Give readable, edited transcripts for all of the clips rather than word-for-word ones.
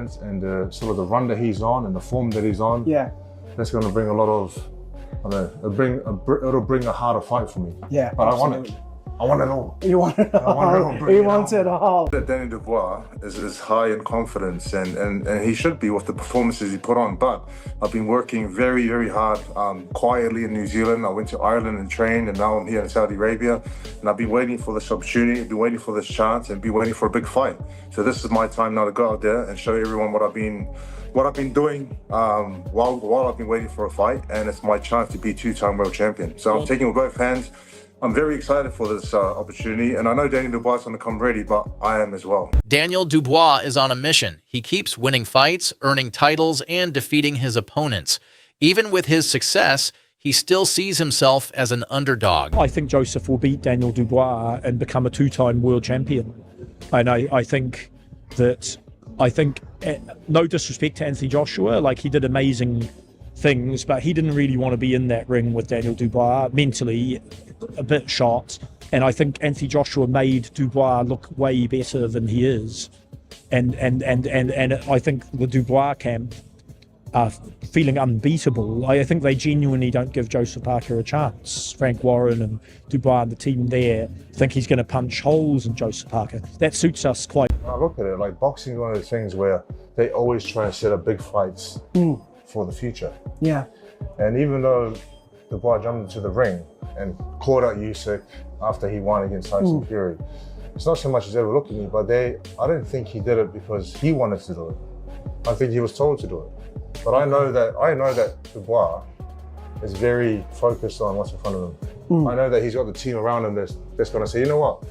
confidence and sort of the run that he's on and the form that he's on. Yeah. That's going to bring a lot of, I don't know, it'll bring a harder fight for me. Yeah. But absolutely. I want it all. You want it all. He wants it all. Daniel Dubois is high in confidence and he should be with the performances he put on. But I've been working very, very hard quietly in New Zealand. I went to Ireland and trained, and now I'm here in Saudi Arabia. And I've been waiting for this opportunity, been waiting for this chance, and been waiting for a big fight. So this is my time now to go out there and show everyone what I've been doing while I've been waiting for a fight, and it's my chance to be two-time world champion. So I'm taking it with both hands. I'm very excited for this opportunity, and I know Daniel Dubois is going to come ready, but I am as well. Daniel Dubois is on a mission. He keeps winning fights, earning titles, and defeating his opponents. Even with his success, he still sees himself as an underdog. I think Joseph will beat Daniel Dubois and become a two-time world champion. And I think, no disrespect to Anthony Joshua, like he did amazing things, but he didn't really want to be in that ring with Daniel Dubois, mentally a bit shot. And I think Anthony Joshua made Dubois look way better than he is. And I think the Dubois camp are feeling unbeatable. I think they genuinely don't give Joseph Parker a chance. Frank Warren and Dubois and the team there think he's going to punch holes in Joseph Parker. That suits us quite. I look at it like boxing is one of those things where they always try and set up big fights for the future. Yeah. And even though Dubois jumped into the ring and caught out Usyk after he won against Tyson Fury, it's not so much as overlooking me, but I don't think he did it because he wanted to do it. I think he was told to do it. But I know that Dubois is very focused on what's in front of him. I know that he's got the team around him that's going to say, you know what,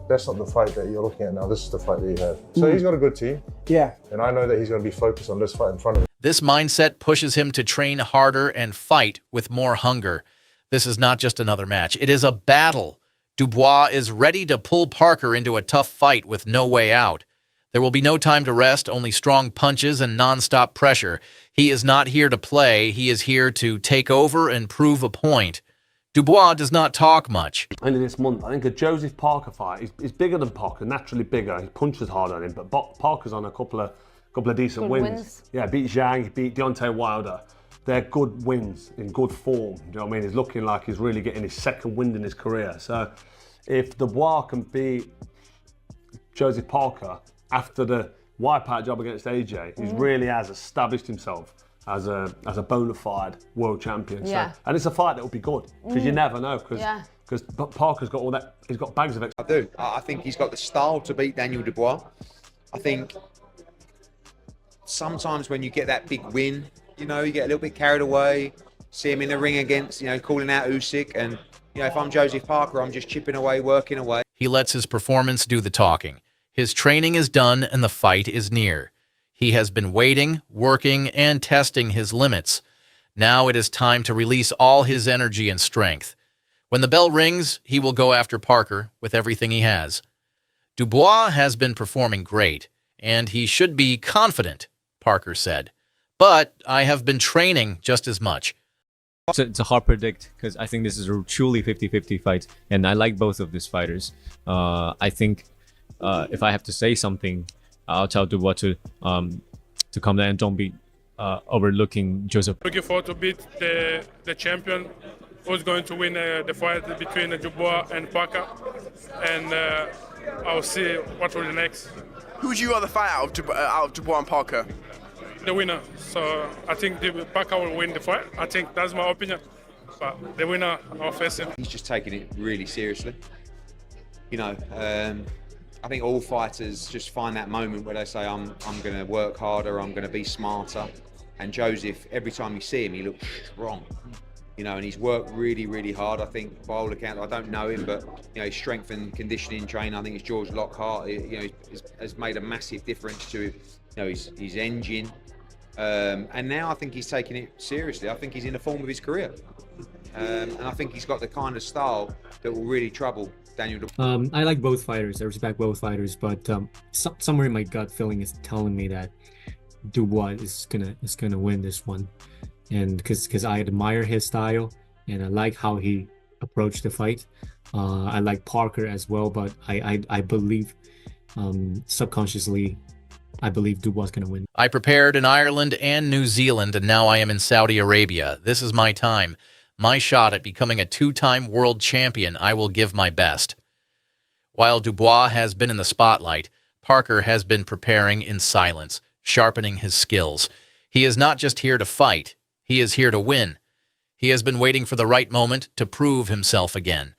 that's not the fight that you're looking at now, this is the fight that you have. So he's got a good team. Yeah. And I know that he's going to be focused on this fight in front of him. This mindset pushes him to train harder and fight with more hunger. This is not just another match. It is a battle. Dubois is ready to pull Parker into a tough fight with no way out. There will be no time to rest, only strong punches and nonstop pressure. He is not here to play. He is here to take over and prove a point. Dubois does not talk much. Only this month, I think a Joseph Parker fight is bigger than Parker, naturally bigger. He punches harder than him, but Parker's on a couple of decent wins. Yeah, beat Zhang, beat Deontay Wilder. They're good wins in good form. Do you know what I mean? He's looking like he's really getting his second win in his career. So if Dubois can beat Joseph Parker after the wipeout job against AJ, he really has established himself as a bona fide world champion. Yeah. So, and it's a fight that will be good because you never know because Parker's got all that. He's got bags of it. I do. I think he's got the style to beat Daniel Dubois. I think sometimes when you get that big win, you know, you get a little bit carried away. See him in the ring against, calling out Usyk, and if I'm Joseph Parker, I'm just chipping away, working away. He lets his performance do the talking. His training is done and the fight is near. He has been waiting, working, and testing his limits. Now it is time to release all his energy and strength. When the bell rings, he will go after Parker with everything he has. Dubois has been performing great, and he should be confident, Parker said. But I have been training just as much. So it's a hard predict because I think this is a truly 50-50 fight, and I like both of these fighters. I think if I have to say something, I'll tell Dubois to come there and don't be overlooking Joseph. Looking forward to beat the champion who's going to win the fight between Dubois and Parker, and I'll see what will be next. Who would you rather fight out of Dubois and Parker? The winner. So I think Parker will win the fight. I think that's my opinion. But the winner, I'll face him. He's just taking it really seriously. I think all fighters just find that moment where they say, I'm going to work harder, I'm going to be smarter. And Joseph, every time you see him, he looks strong. And he's worked really, really hard. I think, by all accounts, I don't know him, but his strength and conditioning trainer, I think it's George Lockhart, has made a massive difference to his engine. And now I think he's taking it seriously. I think he's in the form of his career. And I think he's got the kind of style that will really trouble Daniel Dubois. I like both fighters. I respect both fighters, but somewhere in my gut feeling is telling me that Dubois is gonna win this one, and because I admire his style and I like how he approached the fight. I like Parker as well, but I believe subconsciously I believe Dubois is going to win. I prepared in Ireland and New Zealand, and now I am in Saudi Arabia. This is my time, my shot at becoming a 2-time world champion. I will give my best. While Dubois has been in the spotlight, Parker has been preparing in silence, sharpening his skills. He is not just here to fight. He is here to win. He has been waiting for the right moment to prove himself again.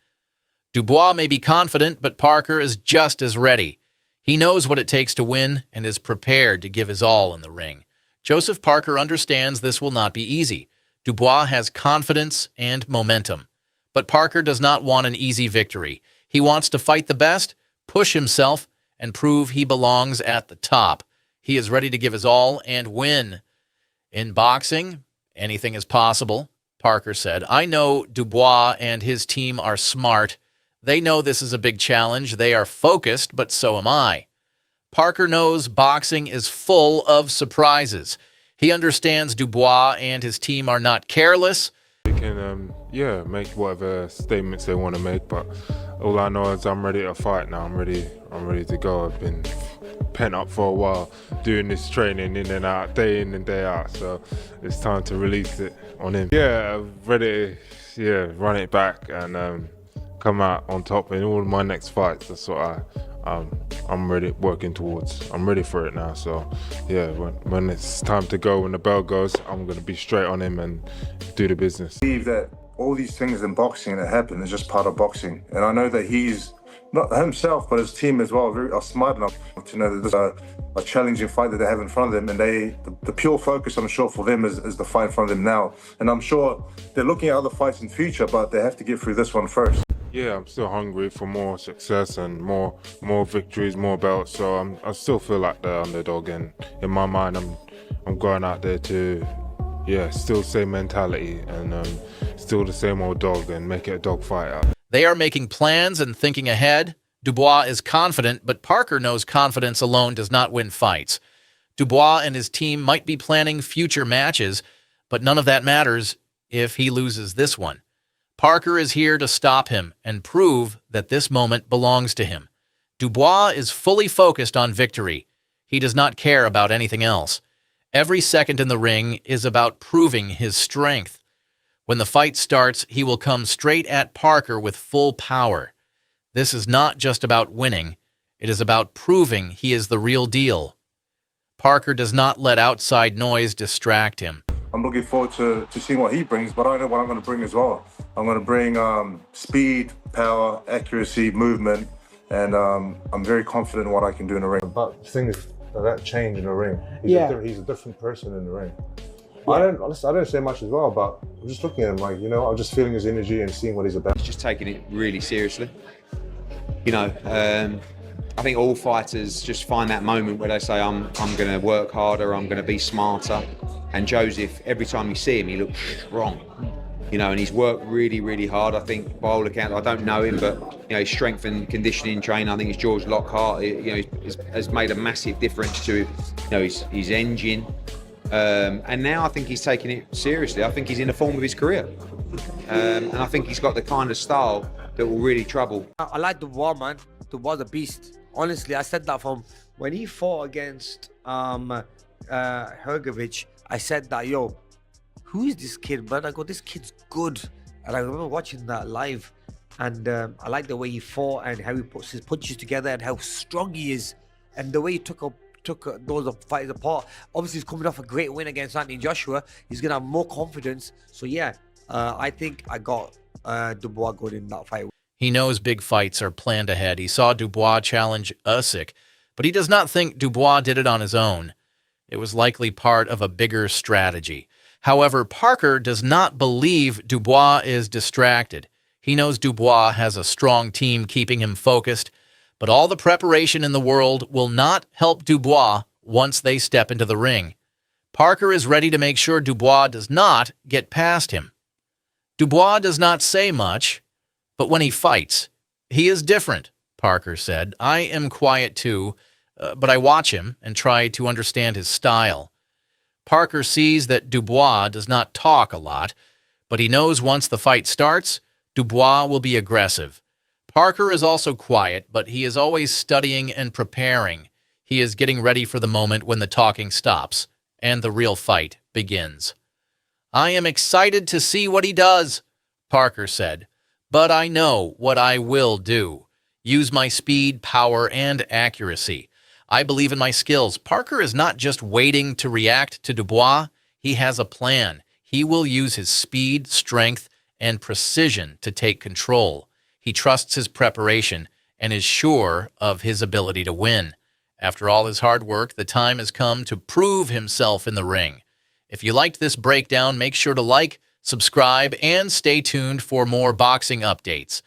Dubois may be confident, but Parker is just as ready. He knows what it takes to win and is prepared to give his all in the ring. Joseph Parker understands this will not be easy. Dubois has confidence and momentum. But Parker does not want an easy victory. He wants to fight the best, push himself, and prove he belongs at the top. He is ready to give his all and win. In boxing, anything is possible, Parker said. I know Dubois and his team are smart. They know this is a big challenge. They are focused, but so am I. Parker knows boxing is full of surprises. He understands Dubois and his team are not careless. They can, make whatever statements they want to make, but all I know is I'm ready to fight now. I'm ready to go. I've been pent up for a while, doing this training in and out, day in and day out, so it's time to release it on him. Yeah, I'm ready to, run it back and come out on top in all of my next fights. That's what I'm ready working towards. I'm ready for it now. So yeah, when it's time to go, when the bell goes, I'm gonna be straight on him and do the business. I believe that all these things in boxing that happen is just part of boxing, and I know that he's not himself but his team as well are smart enough to know that this is a challenging fight that they have in front of them, and the pure focus, I'm sure, for them is the fight in front of them now, and I'm sure they're looking at other fights in future, but they have to get through this one first. Yeah, I'm still hungry for more success and more victories, more belts. So I still feel like the underdog, and in my mind, I'm going out there to, still same mentality and still the same old dog and make it a dog fight out. They are making plans and thinking ahead. Dubois is confident, but Parker knows confidence alone does not win fights. Dubois and his team might be planning future matches, but none of that matters if he loses this one. Parker is here to stop him and prove that this moment belongs to him. Dubois is fully focused on victory. He does not care about anything else. Every second in the ring is about proving his strength. When the fight starts, he will come straight at Parker with full power. This is not just about winning. It is about proving he is the real deal. Parker does not let outside noise distract him. I'm looking forward to seeing what he brings, but I know what I'm going to bring as well. I'm going to bring speed, power, accuracy, movement, and I'm very confident in what I can do in the ring. But things that change in the ring. He's a different person in the ring. Yeah. I don't say much as well, but I'm just looking at him like, I'm just feeling his energy and seeing what he's about. He's just taking it really seriously. I think all fighters just find that moment where they say, I'm going to work harder, I'm going to be smarter. And Joseph, every time you see him, he looks strong. And he's worked really, really hard. I think, by all accounts, I don't know him, but his strength and conditioning trainer, I think it's George Lockhart. Has made a massive difference to his engine. And now I think he's taking it seriously. I think he's in the form of his career, and I think he's got the kind of style that will really trouble. I like Dubois, man. Dubois the beast. Honestly, I said that from when he fought against Hergovich. I said that, who is this kid, man? I go, this kid's good. And I remember watching that live, and I like the way he fought and how he puts his punches together and how strong he is, and the way he took those fighters apart. Obviously, he's coming off a great win against Anthony Joshua. He's gonna have more confidence. So I think I got Dubois good in that fight. He knows big fights are planned ahead. He saw Dubois challenge Usyk, but he does not think Dubois did it on his own. It was likely part of a bigger strategy. However, Parker does not believe Dubois is distracted. He knows Dubois has a strong team keeping him focused, but all the preparation in the world will not help Dubois once they step into the ring. Parker is ready to make sure Dubois does not get past him. Dubois does not say much, but when he fights, he is different, Parker said. I am quiet too, but I watch him and try to understand his style. Parker sees that Dubois does not talk a lot, but he knows once the fight starts, Dubois will be aggressive. Parker is also quiet, but he is always studying and preparing. He is getting ready for the moment when the talking stops and the real fight begins. "I am excited to see what he does," Parker said, "but I know what I will do. Use my speed, power, and accuracy. I believe in my skills." Parker is not just waiting to react to Dubois. He has a plan. He will use his speed, strength, and precision to take control. He trusts his preparation and is sure of his ability to win. After all his hard work, the time has come to prove himself in the ring. If you liked this breakdown, make sure to like, subscribe, and stay tuned for more boxing updates.